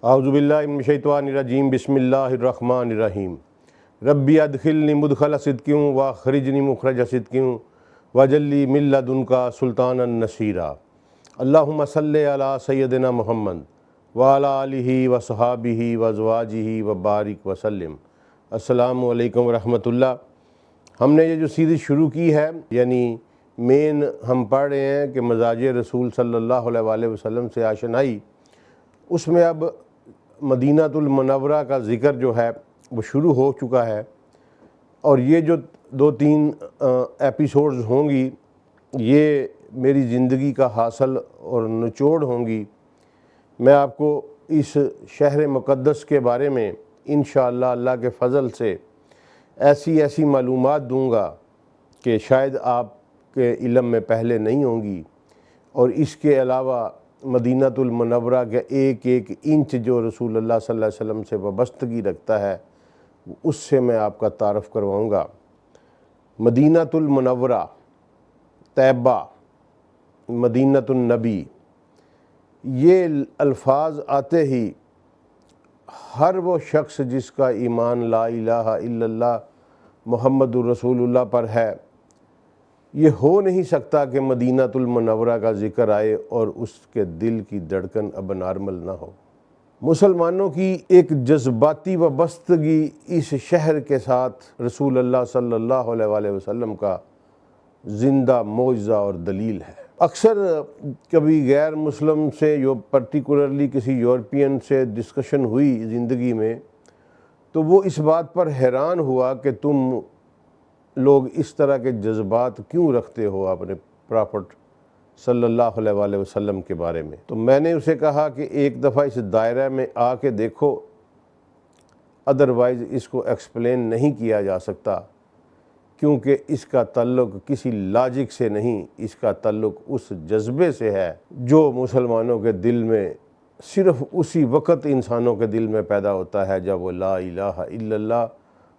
اعوذ باللہ من الشیطان الرجیم بسم اللہ الرحمن الرحیم ربی ادخلنی مدخل صدق واخرجنی مخرج صدق واجعل لی من لدنک سلطانا نصیرا۔ اللہم صلی علی سیدنا محمد وعلی آلہ وصحابہ وازواجہ وبارک وسلم۔ السلام علیکم ورحمۃ اللہ۔ ہم نے یہ جو سیریز شروع کی ہے، یعنی مین ہم پڑھ رہے ہیں کہ مزاج رسول صلی اللہ علیہ وآلہ وسلم سے آشنائی، اس میں اب مدینہ المنورہ کا ذکر جو ہے وہ شروع ہو چکا ہے، اور یہ جو 2-3 ایپیسوڈز ہوں گی یہ میری زندگی کا حاصل اور نچوڑ ہوں گی۔ میں آپ کو اس شہر مقدس کے بارے میں انشاءاللہ اللہ کے فضل سے ایسی معلومات دوں گا کہ شاید آپ کے علم میں پہلے نہیں ہوں گی، اور اس کے علاوہ مدینہ المنورہ کا ایک انچ جو رسول اللہ صلی اللہ علیہ وسلم سے وابستگی رکھتا ہے اس سے میں آپ کا تعارف کرواؤں گا۔ مدینہ المنورہ، طیبہ، مدینہ النبی، یہ الفاظ آتے ہی ہر وہ شخص جس کا ایمان لا الہ الا اللہ محمد الرسول اللہ پر ہے، یہ ہو نہیں سکتا کہ مدینہ المنورہ کا ذکر آئے اور اس کے دل کی دھڑکن اب نارمل نہ ہو۔ مسلمانوں کی ایک جذباتی وابستگی اس شہر کے ساتھ رسول اللہ صلی اللہ علیہ وآلہ وسلم کا زندہ معجزہ اور دلیل ہے۔ اکثر کبھی غیر مسلم سے پرٹیکولرلی کسی یورپین سے ڈسکشن ہوئی زندگی میں، تو وہ اس بات پر حیران ہوا کہ تم لوگ اس طرح کے جذبات کیوں رکھتے ہو اپنے پرافٹ صلی اللہ علیہ وآلہ وسلم کے بارے میں۔ تو میں نے اسے کہا کہ ایک دفعہ اس دائرہ میں آ کے دیکھو، ادروائز اس کو ایکسپلین نہیں کیا جا سکتا، کیونکہ اس کا تعلق کسی لاجک سے نہیں، اس کا تعلق اس جذبے سے ہے جو مسلمانوں کے دل میں صرف اسی وقت انسانوں کے دل میں پیدا ہوتا ہے جب وہ لا الہ الا اللہ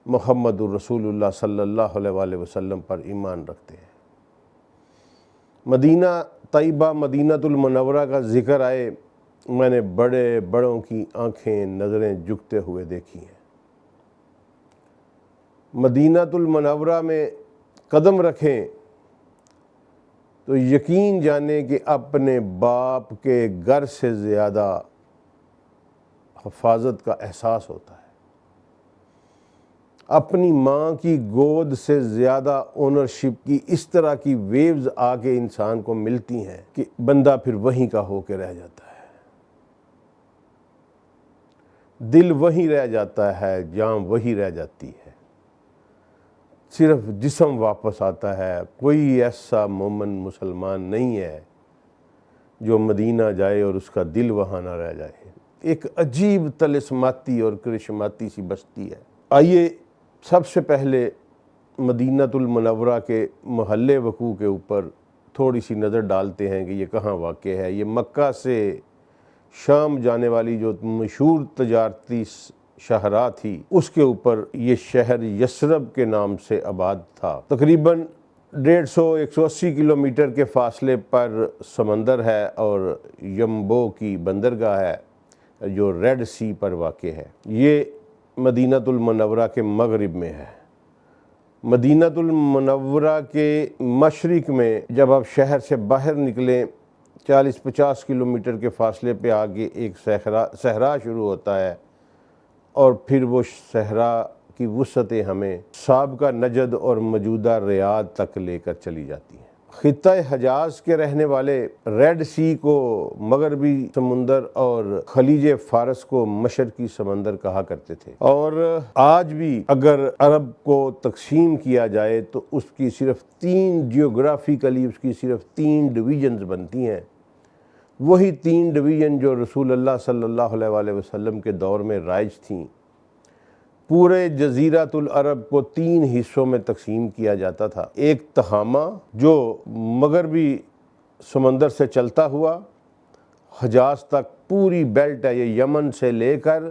محمد الرسول اللہ صلی اللہ علیہ وآلہ وسلم پر ایمان رکھتے ہیں۔ مدینہ طیبہ، مدینہ المنورہ کا ذکر آئے، میں نے بڑوں کی آنکھیں نظریں جھکتے ہوئے دیکھی ہیں۔ مدینہ المنورہ میں قدم رکھیں تو یقین جانیں کہ اپنے باپ کے گھر سے زیادہ حفاظت کا احساس ہوتا ہے، اپنی ماں کی گود سے زیادہ اونرشپ کی اس طرح کی ویوز آ کے انسان کو ملتی ہیں کہ بندہ پھر وہیں کا ہو کے رہ جاتا ہے، دل وہیں رہ جاتا ہے، جان وہی رہ جاتی ہے، صرف جسم واپس آتا ہے۔ کوئی ایسا مومن مسلمان نہیں ہے جو مدینہ جائے اور اس کا دل وہاں نہ رہ جائے۔ ایک عجیب طلسماتی اور کرشماتی سی بستی ہے۔ آئیے سب سے پہلے مدینہ المنورہ کے محل وقوع کے اوپر تھوڑی سی نظر ڈالتے ہیں کہ یہ کہاں واقع ہے۔ یہ مکہ سے شام جانے والی جو مشہور تجارتی شاہراہ تھی، اس کے اوپر یہ شہر یثرب کے نام سے آباد تھا۔ تقریباً 150-180 کلومیٹر کے فاصلے پر سمندر ہے، اور یمبو کی بندرگاہ ہے جو ریڈ سی پر واقع ہے۔ یہ مدینہ المنورہ کے مغرب میں ہے۔ مدینہ المنورہ کے مشرق میں جب آپ شہر سے باہر نکلیں، 40-50 کلومیٹر کے فاصلے پہ آگے ایک صحرا شروع ہوتا ہے، اور پھر وہ صحرا کی وسعتیں ہمیں سابقہ نجد اور موجودہ ریاض تک لے کر چلی جاتی ہیں۔ خطہ حجاز کے رہنے والے ریڈ سی کو مغربی سمندر اور خلیج فارس کو مشرقی سمندر کہا کرتے تھے، اور آج بھی اگر عرب کو تقسیم کیا جائے تو اس کی صرف 3 جیوگرافیکلی اس کی صرف 3 ڈویژنز بنتی ہیں۔ وہی 3 ڈویژن جو رسول اللہ صلی اللہ علیہ وآلہ وسلم کے دور میں رائج تھیں۔ پورے جزیرۃ العرب کو 3 حصوں میں تقسیم کیا جاتا تھا۔ ایک تہامہ جو مغربی سمندر سے چلتا ہوا حجاز تک پوری بیلٹ ہے، یہ یمن سے لے کر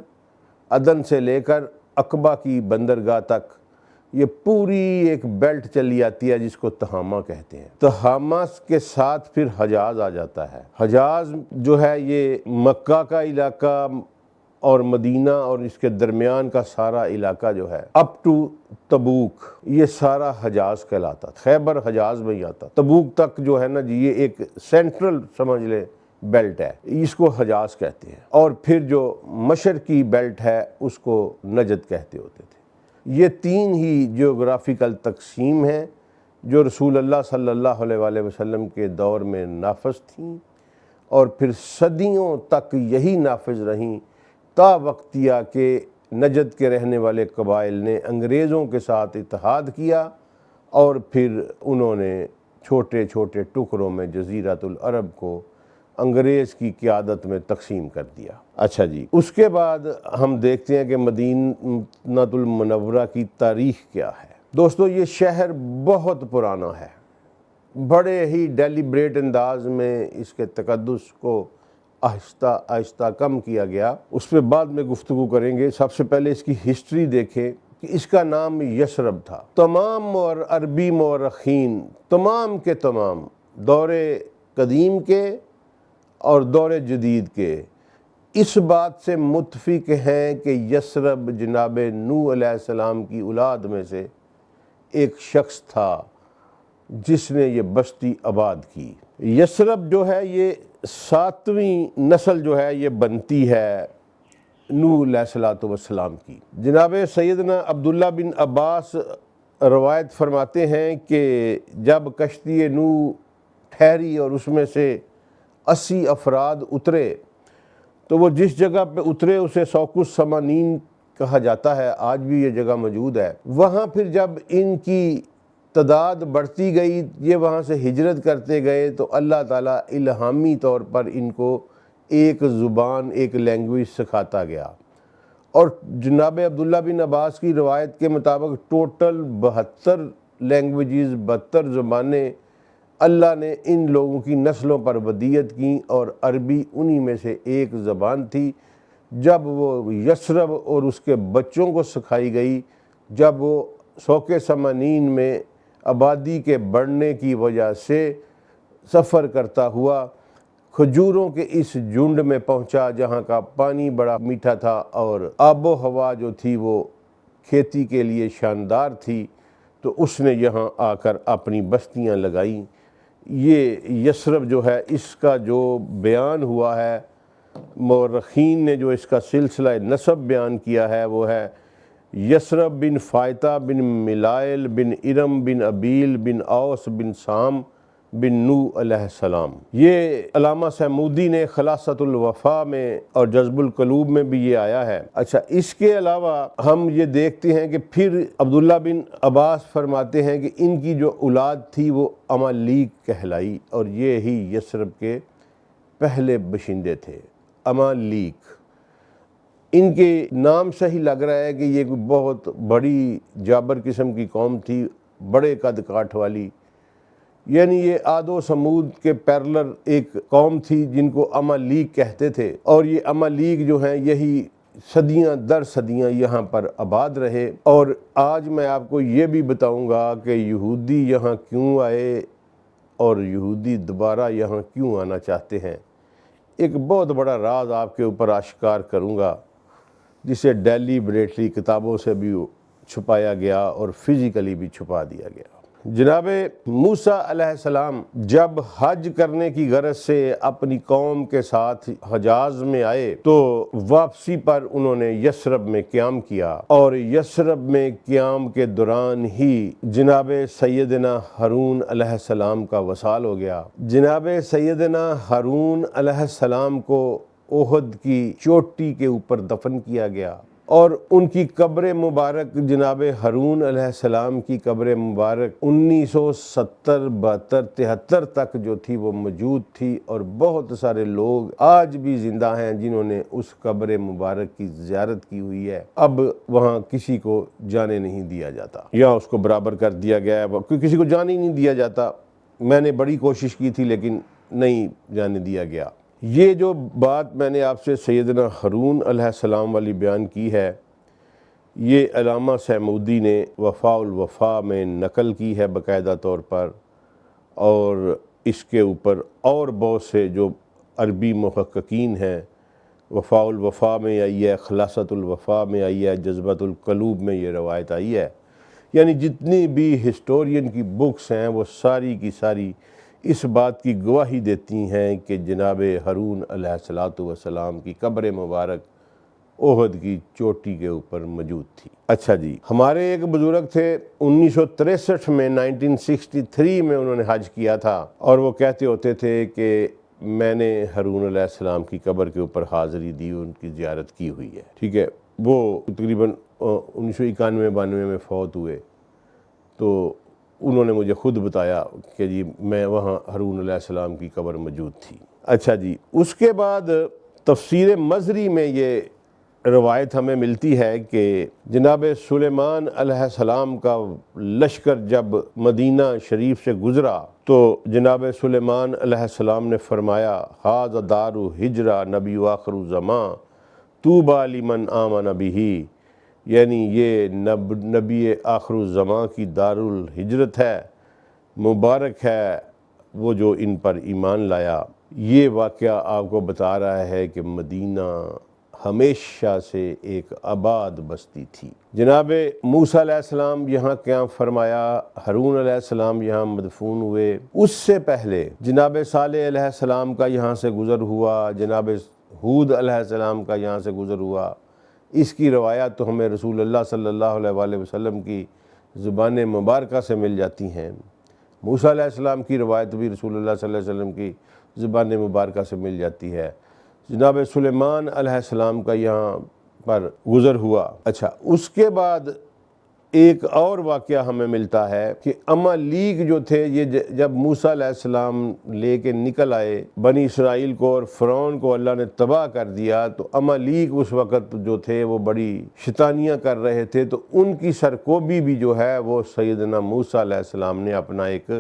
عدن سے لے کر عقبہ کی بندرگاہ تک یہ پوری ایک بیلٹ چلی آتی ہے جس کو تہامہ کہتے ہیں۔ تہامہ کے ساتھ پھر حجاز آ جاتا ہے۔ حجاز جو ہے یہ مکہ کا علاقہ، اور مدینہ اور اس کے درمیان کا سارا علاقہ جو ہے اپ ٹو تبوک یہ سارا حجاز کہلاتا تھا، خیبر حجاز میں ہی آتا، تبوک تک جو ہے نا جی یہ ایک سینٹرل سمجھ لیں بیلٹ ہے، اس کو حجاز کہتے ہیں، اور پھر جو مشرقی بیلٹ ہے اس کو نجد کہتے ہوتے تھے۔ یہ تین ہی جیوگرافیکل تقسیم ہیں جو رسول اللہ صلی اللہ علیہ وآلہ وسلم کے دور میں نافذ تھیں، اور پھر صدیوں تک یہی نافذ رہیں تا وقتیہ کہ نجد کے رہنے والے قبائل نے انگریزوں کے ساتھ اتحاد کیا اور پھر انہوں نے چھوٹے چھوٹے ٹکڑوں میں جزیرۃ العرب کو انگریز کی قیادت میں تقسیم کر دیا۔ اچھا جی، اس کے بعد ہم دیکھتے ہیں کہ مدینہ المنورہ کی تاریخ کیا ہے۔ دوستو یہ شہر بہت پرانا ہے، بڑے ہی ڈیلیبریٹ انداز میں اس کے تقدس کو آہستہ آہستہ کم کیا گیا، اس پہ بعد میں گفتگو کریں گے۔ سب سے پہلے اس کی ہسٹری دیکھیں کہ اس کا نام یثرب تھا۔ تمام عربی مورخین تمام کے تمام دور قدیم کے اور دور جدید کے اس بات سے متفق ہیں کہ یثرب جناب نوح علیہ السلام کی اولاد میں سے ایک شخص تھا جس نے یہ بستی آباد کی۔ یثرب جو ہے یہ 7ویں نسل جو ہے یہ بنتی ہے نوح علیہ السلام کی۔ جناب سیدنا عبداللہ بن عباس روایت فرماتے ہیں کہ جب کشتی نوح ٹھہری اور اس میں سے 80 افراد اترے تو وہ جس جگہ پہ اترے اسے سوقس سمانین کہا جاتا ہے، آج بھی یہ جگہ موجود ہے۔ وہاں پھر جب ان کی تعداد بڑھتی گئی، یہ وہاں سے ہجرت کرتے گئے تو اللہ تعالیٰ الہامی طور پر ان کو ایک زبان ایک لینگویج سکھاتا گیا، اور جناب عبداللہ بن عباس کی روایت کے مطابق ٹوٹل 72 لینگویجز 72 زبانیں اللہ نے ان لوگوں کی نسلوں پر ودیت کی، اور عربی انہی میں سے ایک زبان تھی۔ جب وہ یثرب اور اس کے بچوں کو سکھائی گئی، جب وہ سوق سمانین میں آبادی کے بڑھنے کی وجہ سے سفر کرتا ہوا کھجوروں کے اس جھنڈ میں پہنچا جہاں کا پانی بڑا میٹھا تھا اور آب و ہوا جو تھی وہ کھیتی کے لیے شاندار تھی، تو اس نے یہاں آ کر اپنی بستیاں لگائیں۔ یہ یثرب جو ہے اس کا جو بیان ہوا ہے، مورخین نے جو اس کا سلسلہ نسب بیان کیا ہے وہ ہے یثرب بن فائتہ بن ملائل بن ارم بن ابیل بن اوس بن سام بن نوح علیہ السلام۔ یہ علامہ سیمودی نے خلاصۃ الوفا میں اور جذب القلوب میں بھی یہ آیا ہے۔ اچھا، اس کے علاوہ ہم یہ دیکھتے ہیں کہ پھر عبداللہ بن عباس فرماتے ہیں کہ ان کی جو اولاد تھی وہ امالیک کہلائی، اور یہ ہی یثرب کے پہلے باشندے تھے، امالیک۔ ان کے نام سے ہی لگ رہا ہے کہ یہ بہت بڑی جابر قسم کی قوم تھی، بڑے قد کاٹ والی، یعنی یہ عاد و سمود کے پیرلر ایک قوم تھی جن کو امالیک کہتے تھے، اور یہ امالیک جو ہیں یہی صدیاں در صدیاں یہاں پر آباد رہے۔ اور آج میں آپ کو یہ بھی بتاؤں گا کہ یہودی یہاں کیوں آئے اور یہودی دوبارہ یہاں کیوں آنا چاہتے ہیں۔ ایک بہت بڑا راز آپ کے اوپر آشکار کروں گا جسے ڈیلیبریٹلی کتابوں سے بھی چھپایا گیا اور فزیکلی بھی چھپا دیا گیا۔ جناب موسیٰ علیہ السلام جب حج کرنے کی غرض سے اپنی قوم کے ساتھ حجاز میں آئے تو واپسی پر انہوں نے یثرب میں قیام کیا، اور یثرب میں قیام کے دوران ہی جناب سیدنا ہارون علیہ السلام کا وصال ہو گیا۔ جناب سیدنا ہارون علیہ السلام کو احد کی چوٹی کے اوپر دفن کیا گیا، اور ان کی قبر مبارک جناب ہارون علیہ السلام کی قبر مبارک 1970 72 73 تک جو تھی وہ موجود تھی، اور بہت سارے لوگ آج بھی زندہ ہیں جنہوں نے اس قبر مبارک کی زیارت کی ہوئی ہے۔ اب وہاں کسی کو جانے نہیں دیا جاتا، یا اس کو برابر کر دیا گیا ہے، کیونکہ کسی کو جانے ہی نہیں دیا جاتا۔ میں نے بڑی کوشش کی تھی لیکن نہیں جانے دیا گیا۔ یہ جو بات میں نے آپ سے سیدنا ہارون علیہ السلام والی بیان کی ہے، یہ علامہ سیمودی نے وفاء الوفا میں نقل کی ہے باقاعدہ طور پر، اور اس کے اوپر اور بہت سے جو عربی محققین ہیں وفاء الوفا میں آئی ہے، خلاصۃ الوفا میں آئی ہے، جذبۃ القلوب میں یہ روایت آئی ہے۔ یعنی جتنی بھی ہسٹورین کی بکس ہیں وہ ساری کی ساری اس بات کی گواہی دیتی ہیں کہ جناب ہارون علیہ السلام کی قبر مبارک احد کی چوٹی کے اوپر موجود تھی۔ اچھا جی، ہمارے ایک بزرگ تھے 1963 میں 1963 میں انہوں نے حج کیا تھا، اور وہ کہتے ہوتے تھے کہ میں نے ہارون علیہ السلام کی قبر کے اوپر حاضری دی، ان کی زیارت کی ہوئی ہے، ٹھیک ہے۔ وہ تقریباً 1991-92 میں فوت ہوئے، تو انہوں نے مجھے خود بتایا کہ جی میں وہاں ہارون علیہ السلام کی قبر موجود تھی۔ اچھا جی، اس کے بعد تفسیر مزری میں یہ روایت ہمیں ملتی ہے کہ جناب سلیمان علیہ السلام کا لشکر جب مدینہ شریف سے گزرا تو جناب سلیمان علیہ السلام نے فرمایا ھذا دار ہجرہ نبی آخر الزمان طوبی لمن آمن بہ، یعنی یہ نبی آخر الزمان کی دار الہجرت ہے، مبارک ہے وہ جو ان پر ایمان لایا۔ یہ واقعہ آپ کو بتا رہا ہے کہ مدینہ ہمیشہ سے ایک آباد بستی تھی۔ جناب موسیٰ علیہ السلام یہاں قیام فرمایا، ہارون علیہ السلام یہاں مدفون ہوئے، اس سے پہلے جناب صالح علیہ السلام کا یہاں سے گزر ہوا، جناب ہود علیہ السلام کا یہاں سے گزر ہوا۔ اس کی روایات تو ہمیں رسول اللہ صلی اللہ علیہ وآلہ وسلم کی زبان مبارکہ سے مل جاتی ہیں۔ موسیٰ علیہ السلام کی روایت بھی رسول اللہ صلی اللہ علیہ وسلم کی زبان مبارکہ سے مل جاتی ہے۔ جناب سلیمان علیہ السلام کا یہاں پر گزر ہوا۔ اچھا، اس کے بعد ایک اور واقعہ ہمیں ملتا ہے کہ امالیک جو تھے، یہ جب موسیٰ علیہ السلام لے کے نکل آئے بنی اسرائیل کو اور فرعون کو اللہ نے تباہ کر دیا، تو امالیک اس وقت جو تھے وہ بڑی شیطانیاں کر رہے تھے، تو ان کی سرکوبی بھی جو ہے وہ سیدنا موسیٰ علیہ السلام نے اپنا ایک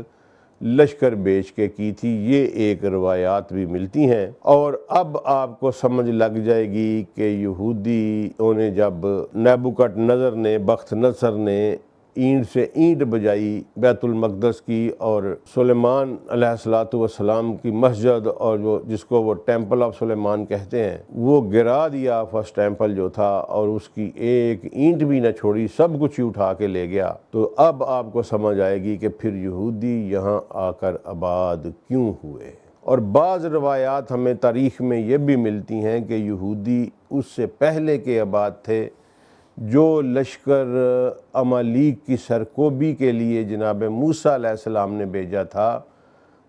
لشکر بیچ کے کی تھی۔ یہ ایک روایات بھی ملتی ہیں، اور اب آپ کو سمجھ لگ جائے گی کہ یہودیوں نے جب نیبوکڈ نظر نے، بخت نصر نے اینٹ سے اینٹ بجائی بیت المقدس کی، اور سلیمان علیہ السلام کی مسجد اور جس کو وہ ٹیمپل آف سلیمان کہتے ہیں وہ گرا دیا، فرسٹ ٹیمپل جو تھا، اور اس کی ایک اینٹ بھی نہ چھوڑی، سب کچھ ہی اٹھا کے لے گیا۔ تو اب آپ کو سمجھ آئے گی کہ پھر یہودی یہاں آ کر آباد کیوں ہوئے۔ اور بعض روایات ہمیں تاریخ میں یہ بھی ملتی ہیں کہ یہودی اس سے پہلے کے آباد تھے، جو لشکر امالیک کی سرکوبی کے لیے جناب موسیٰ علیہ السلام نے بھیجا تھا،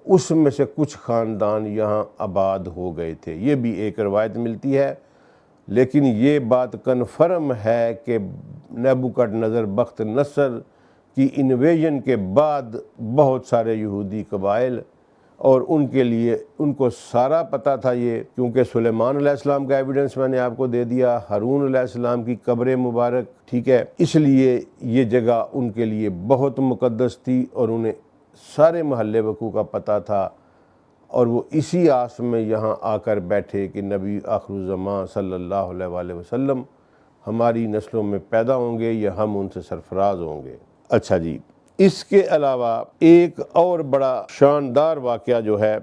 اس میں سے کچھ خاندان یہاں آباد ہو گئے تھے۔ یہ بھی ایک روایت ملتی ہے، لیکن یہ بات کنفرم ہے کہ نیبوکڈ نظر بخت نصر کی انویژن کے بعد بہت سارے یہودی قبائل، اور ان کے لیے ان کو سارا پتہ تھا یہ، کیونکہ سلیمان علیہ السلام کا ایویڈنس میں نے آپ کو دے دیا، ہارون علیہ السلام کی قبر مبارک، ٹھیک ہے، اس لیے یہ جگہ ان کے لیے بہت مقدس تھی، اور انہیں سارے محلے وقوع کا پتہ تھا، اور وہ اسی آس میں یہاں آ کر بیٹھے کہ نبی آخر الزمان صلی اللہ علیہ وآلہ وسلم ہماری نسلوں میں پیدا ہوں گے یا ہم ان سے سرفراز ہوں گے۔ اچھا جی، اس کے علاوہ ایک اور بڑا شاندار واقعہ جو ہے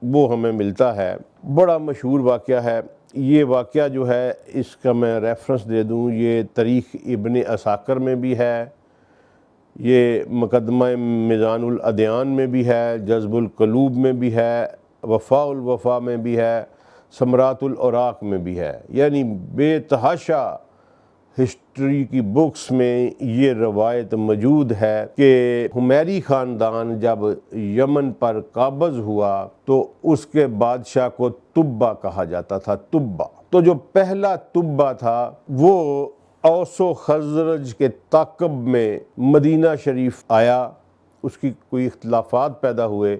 وہ ہمیں ملتا ہے، بڑا مشہور واقعہ ہے۔ یہ واقعہ جو ہے اس کا میں ریفرنس دے دوں، یہ تاریخ ابن عساکر میں بھی ہے، یہ مقدمہ میزان الادیان میں بھی ہے، جذب القلوب میں بھی ہے، وفاء الوفا میں بھی ہے، ثمرات الاوراق میں بھی ہے۔ یعنی بے تحاشا ہسٹری کی بکس میں یہ روایت موجود ہے کہ حمیری خاندان جب یمن پر قابض ہوا تو اس کے بادشاہ کو تبا کہا جاتا تھا، تبا۔ تو جو پہلا تبا تھا وہ اوس و خزرج کے تعاقب میں مدینہ شریف آیا، اس کی کوئی اختلافات پیدا ہوئے،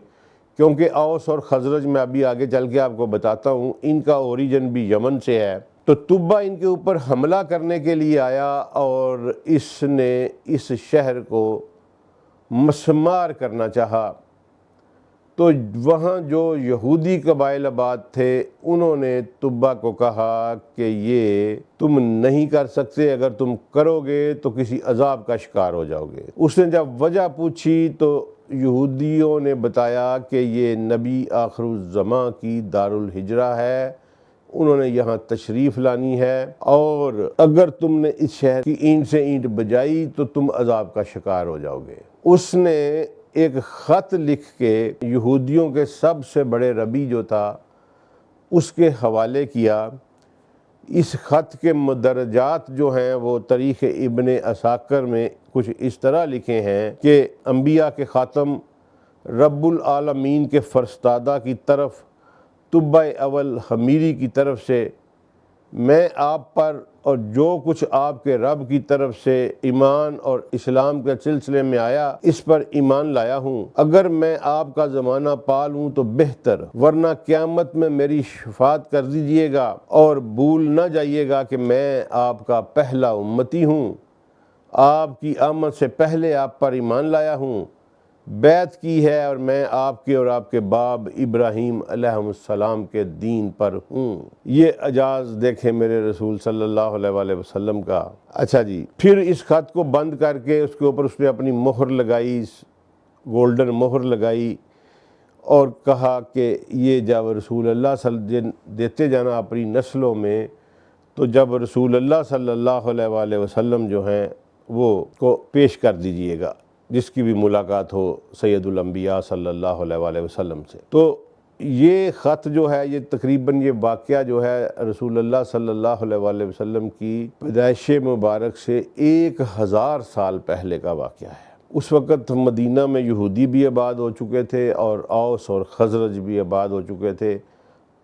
کیونکہ اوس اور خزرج میں ابھی آگے چل کے آپ کو بتاتا ہوں ان کا اوریجن بھی یمن سے ہے۔ تو تبا ان کے اوپر حملہ کرنے کے لیے آیا، اور اس نے اس شہر کو مسمار کرنا چاہا۔ تو وہاں جو یہودی قبائل آباد تھے انہوں نے تبا کو کہا کہ یہ تم نہیں کر سکتے، اگر تم کرو گے تو کسی عذاب کا شکار ہو جاؤ گے۔ اس نے جب وجہ پوچھی تو یہودیوں نے بتایا کہ یہ نبی آخر الزمان کی دار الہجرہ ہے، انہوں نے یہاں تشریف لانی ہے، اور اگر تم نے اس شہر کی اینٹ سے اینٹ بجائی تو تم عذاب کا شکار ہو جاؤ گے۔ اس نے ایک خط لکھ کے یہودیوں کے سب سے بڑے ربی جو تھا اس کے حوالے کیا۔ اس خط کے مدرجات جو ہیں وہ تاریخ ابن عساکر میں کچھ اس طرح لکھے ہیں کہ انبیاء کے خاتم رب العالمین کے فرستادہ کی طرف طبع اول حمیری کی طرف سے میں آپ پر اور جو کچھ آپ کے رب کی طرف سے ایمان اور اسلام کے سلسلے میں آیا اس پر ایمان لایا ہوں۔ اگر میں آپ کا زمانہ پا لوں تو بہتر، ورنہ قیامت میں میری شفاعت کر دیجئے گا، اور بھول نہ جائیے گا کہ میں آپ کا پہلا امتی ہوں، آپ کی آمد سے پہلے آپ پر ایمان لایا ہوں، بیعت کی ہے، اور میں آپ کے اور آپ کے باپ ابراہیم علیہ السلام کے دین پر ہوں۔ یہ اعجاز دیکھیں میرے رسول صلی اللہ علیہ وآلہ وسلم کا۔ اچھا جی، پھر اس خط کو بند کر کے اس کے اوپر اس نے اپنی مہر لگائی، گولڈن مہر لگائی، اور کہا کہ یہ جب رسول اللہ دیتے جانا اپنی نسلوں میں، تو جب رسول اللہ صلی اللہ علیہ وآلہ وسلم جو ہیں وہ کو پیش کر دیجئے گا، جس کی بھی ملاقات ہو سید الانبیاء صلی اللہ علیہ وآلہ وسلم سے۔ تو یہ خط جو ہے، یہ تقریباً یہ واقعہ جو ہے رسول اللہ صلی اللہ علیہ وآلہ وسلم کی پیدائش مبارک سے 1000 سال پہلے کا واقعہ ہے۔ اس وقت مدینہ میں یہودی بھی آباد ہو چکے تھے اور اوس اور خزرج بھی آباد ہو چکے تھے۔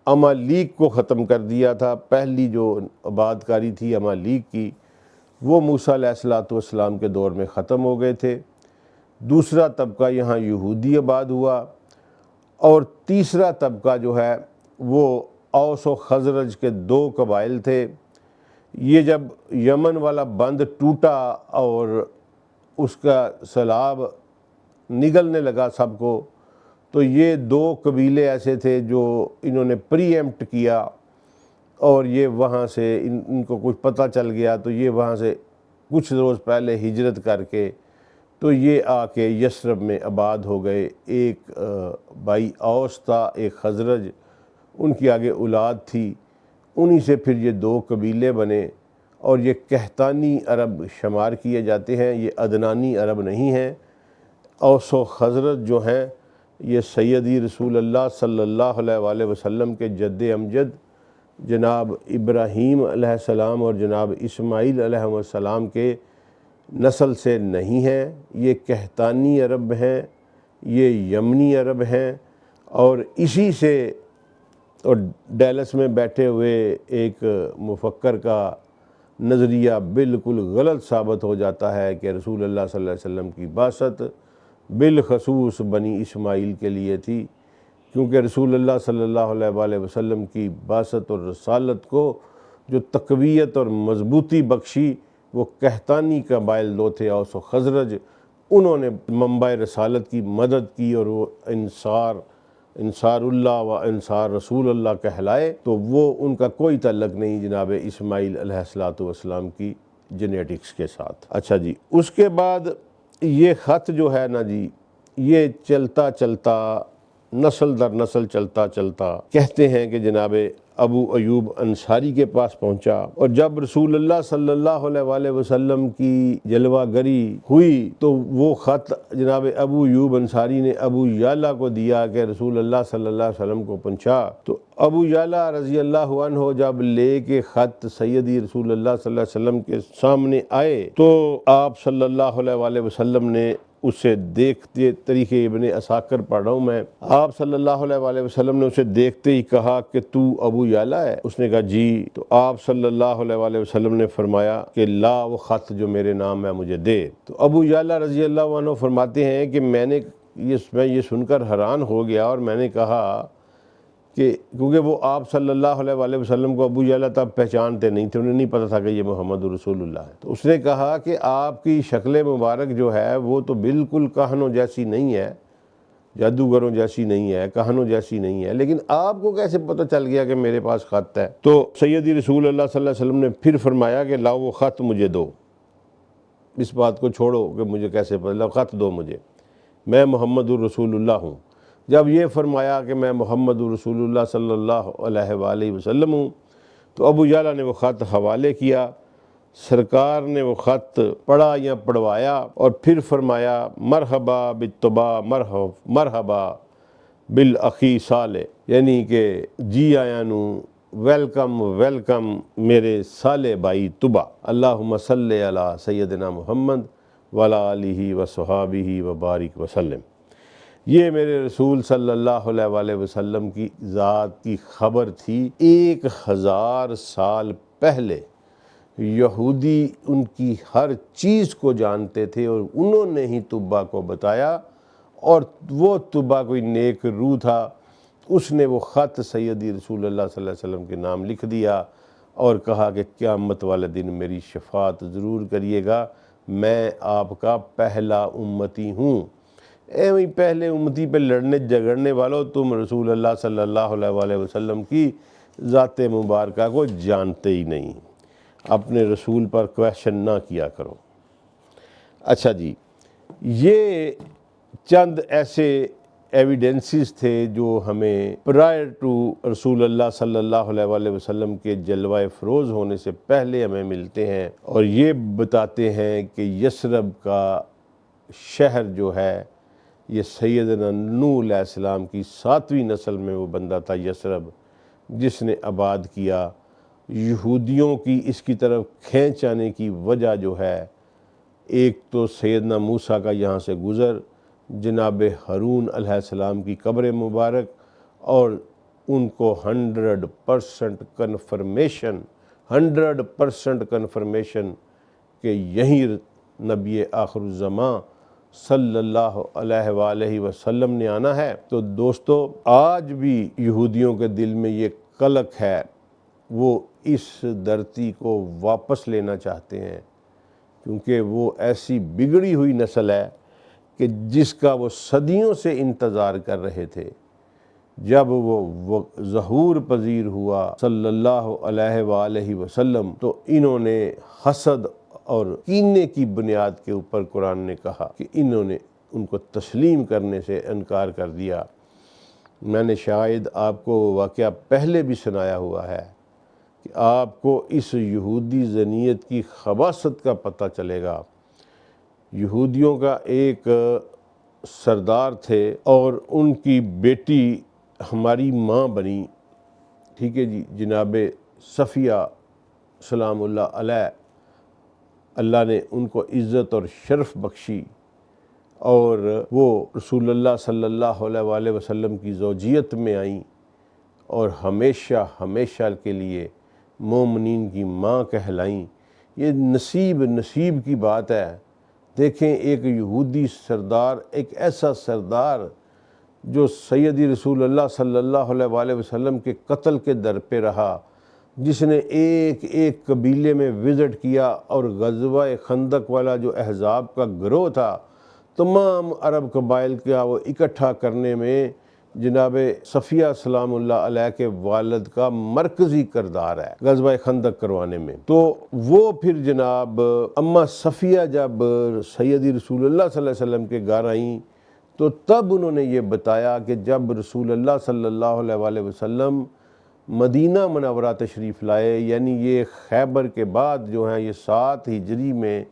امالیک کو ختم کر دیا تھا۔ پہلی جو آباد کاری تھی امالیک کی، وہ موسیٰ علیہ السلام کے دور میں ختم ہو گئے تھے۔ دوسرا طبقہ یہاں یہودی آباد ہوا، اور تیسرا طبقہ جو ہے وہ اوس و خزرج کے 2 قبائل تھے۔ یہ جب یمن والا بند ٹوٹا اور اس کا سیلاب نگلنے لگا سب کو، تو یہ 2 قبیلے ایسے تھے جو انہوں نے پری ایمپٹ کیا، اور یہ وہاں سے ان کو کچھ پتہ چل گیا، تو یہ وہاں سے کچھ روز پہلے ہجرت کر کے تو یہ آ کے یثرب میں آباد ہو گئے۔ ایک بھائی اوس تھا، ایک خزرج، ان کی آگے اولاد تھی، انہی سے پھر یہ 2 قبیلے بنے، اور یہ قحطانی عرب شمار کیے جاتے ہیں، یہ عدنانی عرب نہیں ہیں۔ اوس و خزرج جو ہیں یہ سیدی رسول اللہ صلی اللہ علیہ وآلہ وسلم کے جد امجد جناب ابراہیم علیہ السلام اور جناب اسماعیل علیہ السلام کے نسل سے نہیں ہیں، یہ قحطانی عرب ہیں، یہ یمنی عرب ہیں، اور اسی سے اور ڈیلس میں بیٹھے ہوئے ایک مفکر کا نظریہ بالکل غلط ثابت ہو جاتا ہے کہ رسول اللہ صلی اللہ علیہ وسلم کی بعثت بالخصوص بنی اسماعیل کے لیے تھی، کیونکہ رسول اللہ صلی اللہ علیہ وآلہ وسلم کی بعثت اور رسالت کو جو تقویت اور مضبوطی بخشی وہ قحطانی قبائل 2 تھے، اوس و خزرج، انہوں نے منبع رسالت کی مدد کی، اور وہ انصار اللہ و انصار رسول اللہ کہلائے، تو وہ ان کا کوئی تعلق نہیں جناب اسماعیل علیہ السلام کی جینیٹکس کے ساتھ۔ اچھا جی، اس کے بعد یہ خط جو ہے نا جی، یہ چلتا چلتا نسل در نسل چلتا چلتا کہتے ہیں کہ جناب ابو ایوب انصاری کے پاس پہنچا، اور جب رسول اللہ صلی اللہ علیہ وآلہ وسلم کی جلوہ گری ہوئی تو وہ خط جناب ابو ایوب انصاری نے ابو یعلا کو دیا کہ رسول اللہ صلی اللہ علیہ وسلم کو پہنچا۔ تو ابو یعلا رضی اللہ عنہ جب لے کے خط سیدی رسول اللہ صلی اللہ علیہ وسلم کے سامنے آئے تو آپ صلی اللہ علیہ وآلہ وسلم نے اسے دیکھتے، طریق ابن عساکر پڑھ رہا ہوں میں، آپ صلی اللہ علیہ وآلہ وسلم نے اسے دیکھتے ہی کہا کہ تو ابو یعلا ہے؟ اس نے کہا جی۔ تو آپ صلی اللہ علیہ وآلہ وسلم نے فرمایا کہ لا، وہ خط جو میرے نام ہے مجھے دے۔ تو ابو یعلا رضی اللہ عنہ فرماتے ہیں کہ میں یہ سن کر حیران ہو گیا، اور میں نے کہا کہ کیونکہ وہ آپ صلی اللہ علیہ وآلہ وسلم کو ابو یعلا تب پہچانتے نہیں تھے، انہیں نہیں پتہ تھا کہ یہ محمد رسول اللہ ہے۔ تو اس نے کہا کہ آپ کی شکل مبارک جو ہے وہ تو بالکل کہنوں جیسی نہیں ہے، جادوگروں جیسی نہیں ہے، کہنوں جیسی نہیں ہے، لیکن آپ کو کیسے پتہ چل گیا کہ میرے پاس خط ہے؟ تو سیدی رسول اللہ صلی اللہ علیہ وسلم نے پھر فرمایا کہ لاؤ وہ خط مجھے دو، اس بات کو چھوڑو کہ مجھے کیسے پتہ، لاؤ خط دو مجھے، میں محمد الرسول اللہ ہوں۔ جب یہ فرمایا کہ میں محمد رسول اللہ صلی اللہ علیہ وآلہ وسلم ہوں، تو ابو یعلا نے وہ خط حوالے کیا، سرکار نے وہ خط پڑھا یا پڑھوایا اور پھر فرمایا مرحبا بالطبا مرحبا بالاخی صالح، یعنی کہ جی آیا نو، ویلکم ویلکم میرے صالح بھائی طبا، اللہم صلی علی سیدنا محمد وعلی آلہ وصحابہ وبارک وسلم۔ یہ میرے رسول صلی اللہ علیہ وآلہ وسلم کی ذات کی خبر تھی۔ 1000 سال پہلے یہودی ان کی ہر چیز کو جانتے تھے اور انہوں نے ہی طبا کو بتایا، اور وہ طبا کوئی نیک روح تھا، اس نے وہ خط سیدی رسول اللہ صلی اللہ علیہ وسلم کے نام لکھ دیا اور کہا کہ قیامت والے دن میری شفاعت ضرور کریے گا، میں آپ کا پہلا امتی ہوں۔ وہی پہلے امتی پہ لڑنے جھگڑنے والوں، تم رسول اللہ صلی اللہ علیہ وآلہ وسلم کی ذات مبارکہ کو جانتے ہی نہیں، اپنے رسول پر کویشچن نہ کیا کرو۔ اچھا جی، یہ چند ایسے ایویڈنسز تھے جو ہمیں پرائر ٹو رسول اللہ صلی اللہ علیہ وآلہ وسلم کے جلوہ افروز ہونے سے پہلے ہمیں ملتے ہیں، اور یہ بتاتے ہیں کہ یثرب کا شہر جو ہے یہ سیدنا نوح علیہ السلام کی 7ویں نسل میں وہ بندہ تھا یثرب، جس نے آباد کیا۔ یہودیوں کی اس کی طرف کھینچ آنے کی وجہ جو ہے، ایک تو سیدنا موسیٰ کا یہاں سے گزر، جناب ہارون علیہ السلام کی قبر مبارک، اور ان کو 100% کنفرمیشن کہ یہیں نبی آخر الزمان صلی اللہ علیہ وآلہ وسلم نے آنا ہے۔ تو دوستو، آج بھی یہودیوں کے دل میں یہ قلق ہے، وہ اس دھرتی کو واپس لینا چاہتے ہیں، کیونکہ وہ ایسی بگڑی ہوئی نسل ہے کہ جس کا وہ صدیوں سے انتظار کر رہے تھے۔ جب وہ ظہور پذیر ہوا صلی اللہ علیہ وآلہ وسلم، تو انہوں نے حسد اور کینے کی بنیاد کے اوپر قرآن نے کہا کہ انہوں نے ان کو تسلیم کرنے سے انکار کر دیا۔ میں نے شاید آپ کو واقعہ پہلے بھی سنایا ہوا ہے کہ آپ کو اس یہودی ذہنیت کی خباثت کا پتہ چلے گا۔ یہودیوں کا ایک سردار تھے اور ان کی بیٹی ہماری ماں بنی، ٹھیک ہے جی، جناب صفیہ سلام اللہ علیہ۔ اللہ نے ان کو عزت اور شرف بخشی، اور وہ رسول اللہ صلی اللہ علیہ وآلہ وسلم کی زوجیت میں آئیں، اور ہمیشہ ہمیشہ کے لیے مومنین کی ماں کہلائیں۔ یہ نصیب کی بات ہے۔ دیکھیں، ایک یہودی سردار، ایک ایسا سردار جو سیدی رسول اللہ صلی اللہ علیہ وآلہ وسلم کے قتل کے در پہ رہا، جس نے ایک ایک قبیلے میں وزٹ کیا، اور غزوہ خندق والا جو احزاب کا گروہ تھا، تمام عرب قبائل کا وہ اکٹھا کرنے میں جناب صفیہ سلام اللہ علیہ کے والد کا مرکزی کردار ہے غزوہ خندق کروانے میں۔ تو وہ پھر جناب اماں صفیہ جب سیدی رسول اللہ صلی اللہ علیہ وسلم کے گھر آئیں، تو تب انہوں نے یہ بتایا کہ جب رسول اللہ صلی اللہ علیہ وآلہ وسلم مدینہ منورہ تشریف لائے، یعنی یہ خیبر کے بعد جو ہیں، یہ 7 ہجری میں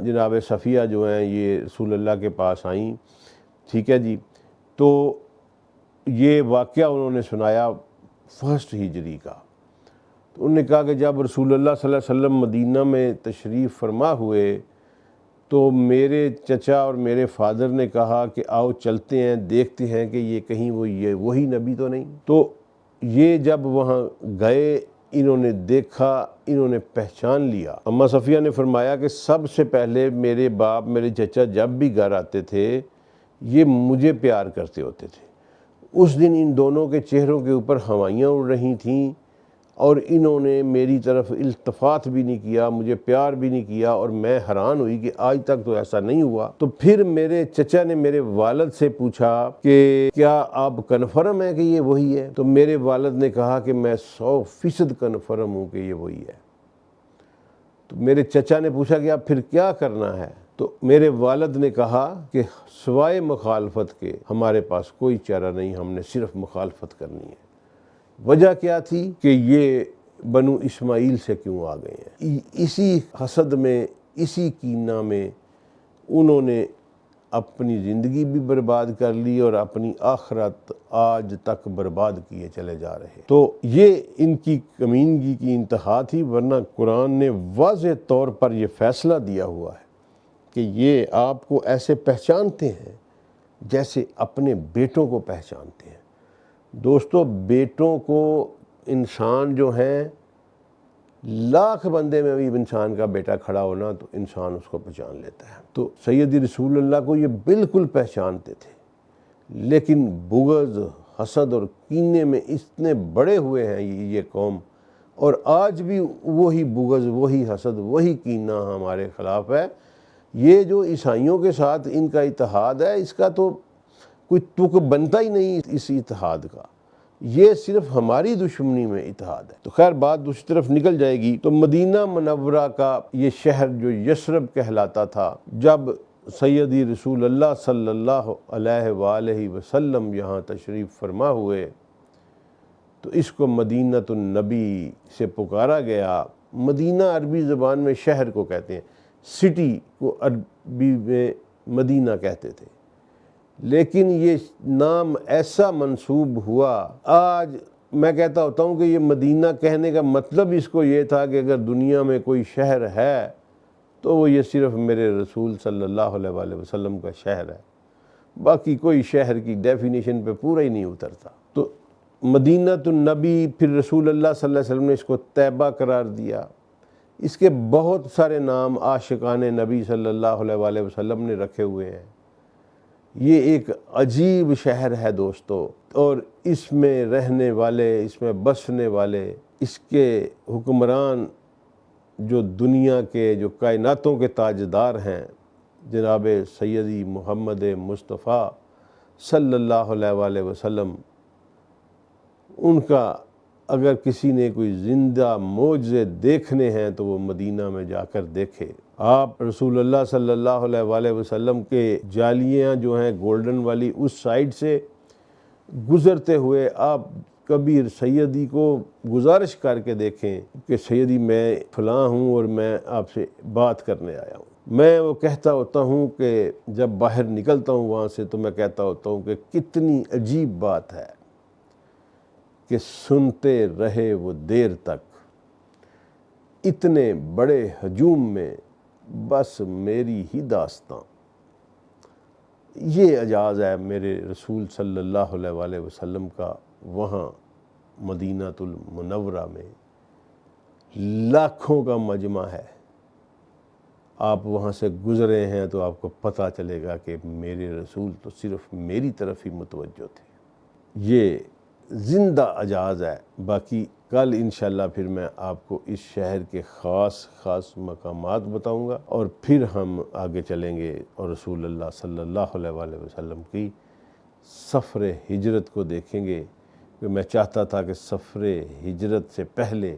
جناب صفیہ جو ہیں یہ رسول اللہ کے پاس آئیں، ٹھیک ہے جی۔ تو یہ واقعہ انہوں نے سنایا 1 ہجری کا۔ تو انہوں نے کہا کہ جب رسول اللہ صلی اللہ علیہ وسلم مدینہ میں تشریف فرما ہوئے، تو میرے چچا اور میرے فادر نے کہا کہ آؤ چلتے ہیں، دیکھتے ہیں کہ یہ کہیں وہی نبی تو نہیں۔ تو یہ جب وہاں گئے، انہوں نے دیکھا، انہوں نے پہچان لیا۔ اماں صفیہ نے فرمایا کہ سب سے پہلے میرے باپ، میرے چچا جب بھی گھر آتے تھے، یہ مجھے پیار کرتے ہوتے تھے۔ اس دن ان دونوں کے چہروں کے اوپر ہوائیاں اڑ رہی تھیں، اور انہوں نے میری طرف التفات بھی نہیں کیا، مجھے پیار بھی نہیں کیا، اور میں حیران ہوئی کہ آج تک تو ایسا نہیں ہوا۔ تو پھر میرے چچا نے میرے والد سے پوچھا کہ کیا آپ کنفرم ہیں کہ یہ وہی ہے؟ تو میرے والد نے کہا کہ میں 100% کنفرم ہوں کہ یہ وہی ہے۔ تو میرے چچا نے پوچھا کہ اب پھر کیا کرنا ہے؟ تو میرے والد نے کہا کہ سوائے مخالفت کے ہمارے پاس کوئی چارہ نہیں، ہم نے صرف مخالفت کرنی ہے۔ وجہ کیا تھی کہ یہ بنو اسماعیل سے کیوں آ گئے ہیں؟ اسی حسد میں، اسی کینہ میں انہوں نے اپنی زندگی بھی برباد کر لی اور اپنی آخرت آج تک برباد کیے چلے جا رہے۔ تو یہ ان کی کمینگی کی انتہا تھی، ورنہ قرآن نے واضح طور پر یہ فیصلہ دیا ہوا ہے کہ یہ آپ کو ایسے پہچانتے ہیں جیسے اپنے بیٹوں کو پہچانتے ہیں۔ دوستو، بیٹوں کو انسان جو ہیں، لاکھ بندے میں بھی انسان کا بیٹا کھڑا ہونا تو انسان اس کو پہچان لیتا ہے۔ تو سیدی رسول اللہ کو یہ بالکل پہچانتے تھے، لیکن بغض، حسد اور کینے میں اتنے بڑے ہوئے ہیں یہ قوم، اور آج بھی وہی بغض، وہی حسد، وہی کینہ ہمارے خلاف ہے۔ یہ جو عیسائیوں کے ساتھ ان کا اتحاد ہے، اس کا تو کوئی تک بنتا ہی نہیں اس اتحاد کا، یہ صرف ہماری دشمنی میں اتحاد ہے۔ تو خیر بات دوسری طرف نکل جائے گی۔ تو مدینہ منورہ کا یہ شہر جو یثرب کہلاتا تھا، جب سیدی رسول اللہ صلی اللہ علیہ وآلہ وسلم یہاں تشریف فرما ہوئے تو اس کو مدینہ النبی سے پکارا گیا۔ مدینہ عربی زبان میں شہر کو کہتے ہیں، سٹی کو عربی میں مدینہ کہتے تھے، لیکن یہ نام ایسا منسوب ہوا۔ آج میں کہتا ہوتا ہوں کہ یہ مدینہ کہنے کا مطلب اس کو یہ تھا کہ اگر دنیا میں کوئی شہر ہے تو وہ یہ صرف میرے رسول صلی اللہ علیہ وآلہ وسلم کا شہر ہے، باقی کوئی شہر کی ڈیفینیشن پہ پورا ہی نہیں اترتا۔ تو مدینہ النبی، پھر رسول اللہ صلی اللہ علیہ وسلم نے اس کو طیبہ قرار دیا۔ اس کے بہت سارے نام عاشقان نبی صلی اللہ علیہ وآلہ وسلم نے رکھے ہوئے ہیں۔ یہ ایک عجیب شہر ہے دوستو، اور اس میں رہنے والے، اس میں بسنے والے، اس کے حکمران جو دنیا کے، جو کائناتوں کے تاجدار ہیں، جناب سیدی محمد مصطفیٰ صلی اللہ علیہ وآلہ وسلم، ان کا اگر کسی نے کوئی زندہ معجزے دیکھنے ہیں تو وہ مدینہ میں جا کر دیکھے۔ آپ رسول اللہ صلی اللہ علیہ وآلہ وسلم کے جالیاں جو ہیں گولڈن والی، اس سائڈ سے گزرتے ہوئے آپ کبھی سیدی کو گزارش کر کے دیکھیں کہ سیدی میں فلاں ہوں اور میں آپ سے بات کرنے آیا ہوں۔ میں وہ کہتا ہوتا ہوں کہ جب باہر نکلتا ہوں وہاں سے تو میں کہتا ہوتا ہوں کہ کتنی عجیب بات ہے کہ سنتے رہے وہ دیر تک، اتنے بڑے ہجوم میں بس میری ہی داستاں۔ یہ اعجاز ہے میرے رسول صلی اللہ علیہ وآلہ وسلم کا وہاں مدینہ المنورہ میں۔ لاکھوں کا مجمع ہے، آپ وہاں سے گزرے ہیں تو آپ کو پتہ چلے گا کہ میرے رسول تو صرف میری طرف ہی متوجہ تھے۔ یہ زندہ اعجاز ہے۔ باقی کل انشاءاللہ پھر میں آپ کو اس شہر کے خاص مقامات بتاؤں گا، اور پھر ہم آگے چلیں گے اور رسول اللہ صلی اللہ علیہ وآلہ وسلم کی سفر ہجرت کو دیکھیں گے، کہ میں چاہتا تھا کہ سفر ہجرت سے پہلے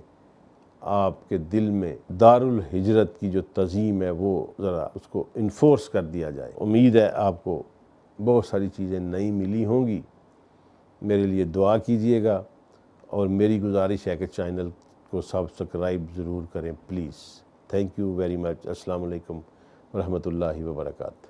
آپ کے دل میں دار الہجرت کی جو تعظیم ہے وہ ذرا اس کو انفورس کر دیا جائے۔ امید ہے آپ کو بہت ساری چیزیں نئی ملی ہوں گی۔ میرے لیے دعا کیجئے گا، اور میری گزارش ہے کہ چینل کو سبسکرائب ضرور کریں please. Thank you very much. السلام علیکم ورحمۃ اللہ وبرکاتہ۔